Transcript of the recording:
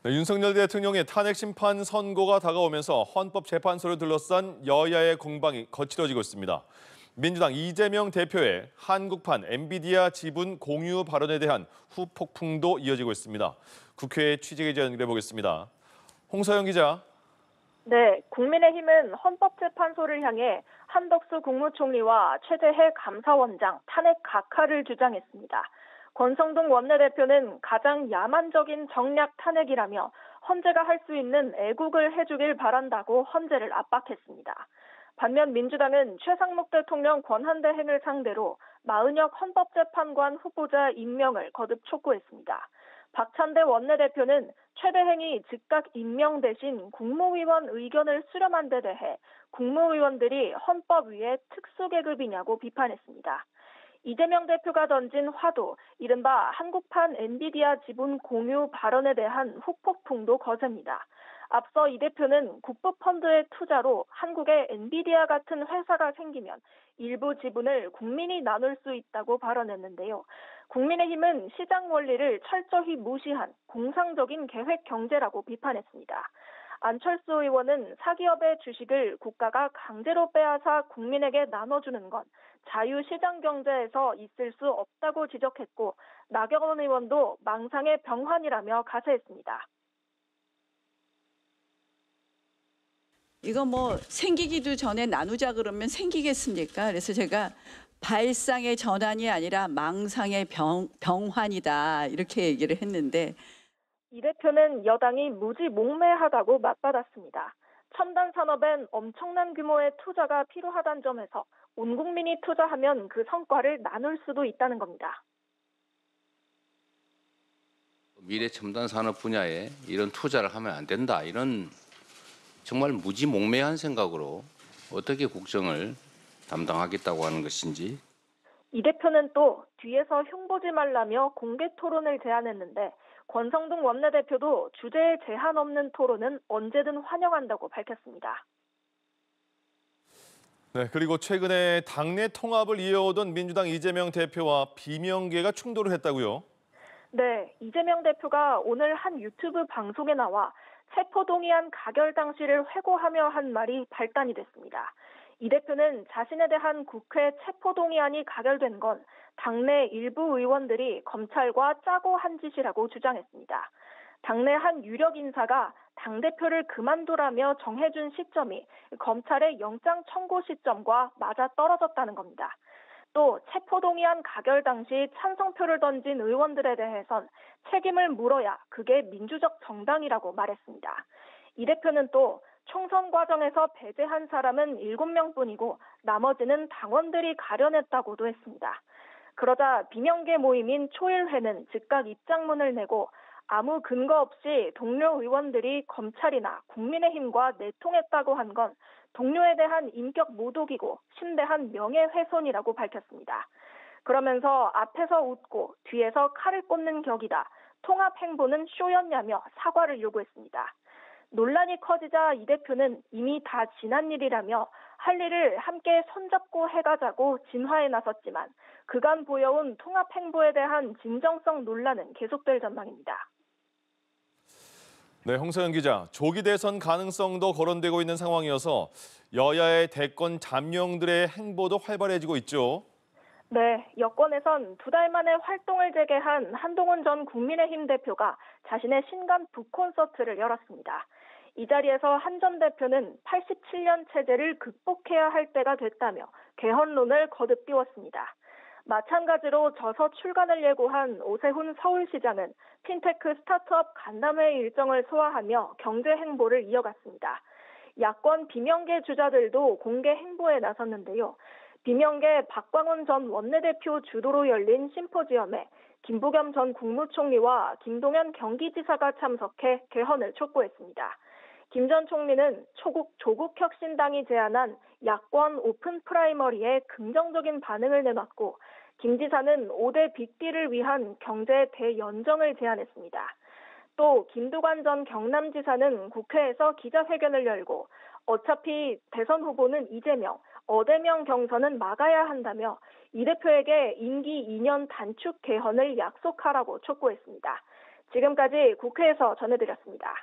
네, 윤석열 대통령의 탄핵 심판 선고가 다가오면서 헌법재판소를 둘러싼 여야의 공방이 거칠어지고 있습니다. 민주당 이재명 대표의 한국판 엔비디아 지분 공유 발언에 대한 후폭풍도 이어지고 있습니다. 국회 취재기자 연결해 보겠습니다. 홍서영 기자. 네, 국민의힘은 헌법재판소를 향해 한덕수 국무총리와 최재해 감사원장 탄핵 각하를 주장했습니다. 권성동 원내대표는 가장 야만적인 정략 탄핵이라며 헌재가 할 수 있는 애국을 해주길 바란다고 헌재를 압박했습니다. 반면 민주당은 최상목 대통령 권한대행을 상대로 마은혁 헌법재판관 후보자 임명을 거듭 촉구했습니다. 박찬대 원내대표는 최 대행이 즉각 임명 대신 국무위원 의견을 수렴한 데 대해 국무위원들이 헌법 위에 특수계급이냐고 비판했습니다. 이재명 대표가 던진 화두, 이른바 한국판 엔비디아 지분 공유 발언에 대한 후폭풍도 거셉니다. 앞서 이 대표는 국부펀드의 투자로 한국에 엔비디아 같은 회사가 생기면 일부 지분을 국민이 나눌 수 있다고 발언했는데요. 국민의힘은 시장 원리를 철저히 무시한 공상적인 계획 경제라고 비판했습니다. 안철수 의원은 사기업의 주식을 국가가 강제로 빼앗아 국민에게 나눠주는 건 자유시장 경제에서 있을 수 없다고 지적했고, 나경원 의원도 망상의 병환이라며 가세했습니다. 이거 뭐 생기기도 전에 나누자 그러면 생기겠습니까? 그래서 제가 발상의 전환이 아니라 망상의 병환이다 이렇게 얘기를 했는데, 이 대표는 여당이 무지몽매하다고 맞받았습니다. 첨단 산업엔 엄청난 규모의 투자가 필요하다는 점에서 온 국민이 투자하면 그 성과를 나눌 수도 있다는 겁니다. 미래 첨단 산업 분야에 이런 투자를 하면 안 된다. 이런 정말 무지몽매한 생각으로 어떻게 국정을 담당하겠다고 하는 것인지. 이 대표는 또 뒤에서 흉보지 말라며 공개 토론을 제안했는데, 권성동 원내대표도 주제에 제한 없는 토론은 언제든 환영한다고 밝혔습니다. 네, 그리고 최근에 당내 통합을 이어오던 민주당 이재명 대표와 비명계가 충돌을 했다고요? 네, 이재명 대표가 오늘 한 유튜브 방송에 나와 체포동의안 가결 당시를 회고하며 한 말이 발단이 됐습니다. 이 대표는 자신에 대한 국회 체포동의안이 가결된 건 당내 일부 의원들이 검찰과 짜고 한 짓이라고 주장했습니다. 당내 한 유력 인사가 당대표를 그만두라며 정해준 시점이 검찰의 영장 청구 시점과 맞아떨어졌다는 겁니다. 또 체포동의안 가결 당시 찬성표를 던진 의원들에 대해선 책임을 물어야 그게 민주적 정당이라고 말했습니다. 이 대표는 또 총선 과정에서 배제한 사람은 7명뿐이고 나머지는 당원들이 가려냈다고도 했습니다. 그러자 비명계 모임인 초일회는 즉각 입장문을 내고 아무 근거 없이 동료 의원들이 검찰이나 국민의힘과 내통했다고 한 건 동료에 대한 인격 모독이고 심대한 명예훼손이라고 밝혔습니다. 그러면서 앞에서 웃고 뒤에서 칼을 꽂는 격이다. 통합 행보는 쇼였냐며 사과를 요구했습니다. 논란이 커지자 이 대표는 이미 다 지난 일이라며 할 일을 함께 손잡고 해가자고 진화에 나섰지만 그간 보여온 통합 행보에 대한 진정성 논란은 계속될 전망입니다. 네, 홍서영 기자. 조기 대선 가능성도 거론되고 있는 상황이어서 여야의 대권 잠룡들의 행보도 활발해지고 있죠. 네, 여권에선 2달 만에 활동을 재개한 한동훈 전 국민의힘 대표가 자신의 신간 북콘서트를 열었습니다. 이 자리에서 한 전 대표는 87년 체제를 극복해야 할 때가 됐다며 개헌론을 거듭 띄웠습니다. 마찬가지로 저서 출간을 예고한 오세훈 서울시장은 핀테크 스타트업 간담회 일정을 소화하며 경제 행보를 이어갔습니다. 야권 비명계 주자들도 공개 행보에 나섰는데요. 비명계 박광훈 전 원내대표 주도로 열린 심포지엄에 김부겸 전 국무총리와 김동연 경기지사가 참석해 개헌을 촉구했습니다. 김 전 총리는 조국혁신당이 제안한 야권 오픈 프라이머리에 긍정적인 반응을 내놨고, 김 지사는 5대 빅딜을 위한 경제 대연정을 제안했습니다. 또 김두관 전 경남지사는 국회에서 기자회견을 열고 어차피 대선 후보는 이재명, 어대명 경선은 막아야 한다며 이 대표에게 임기 2년 단축 개헌을 약속하라고 촉구했습니다. 지금까지 국회에서 전해드렸습니다.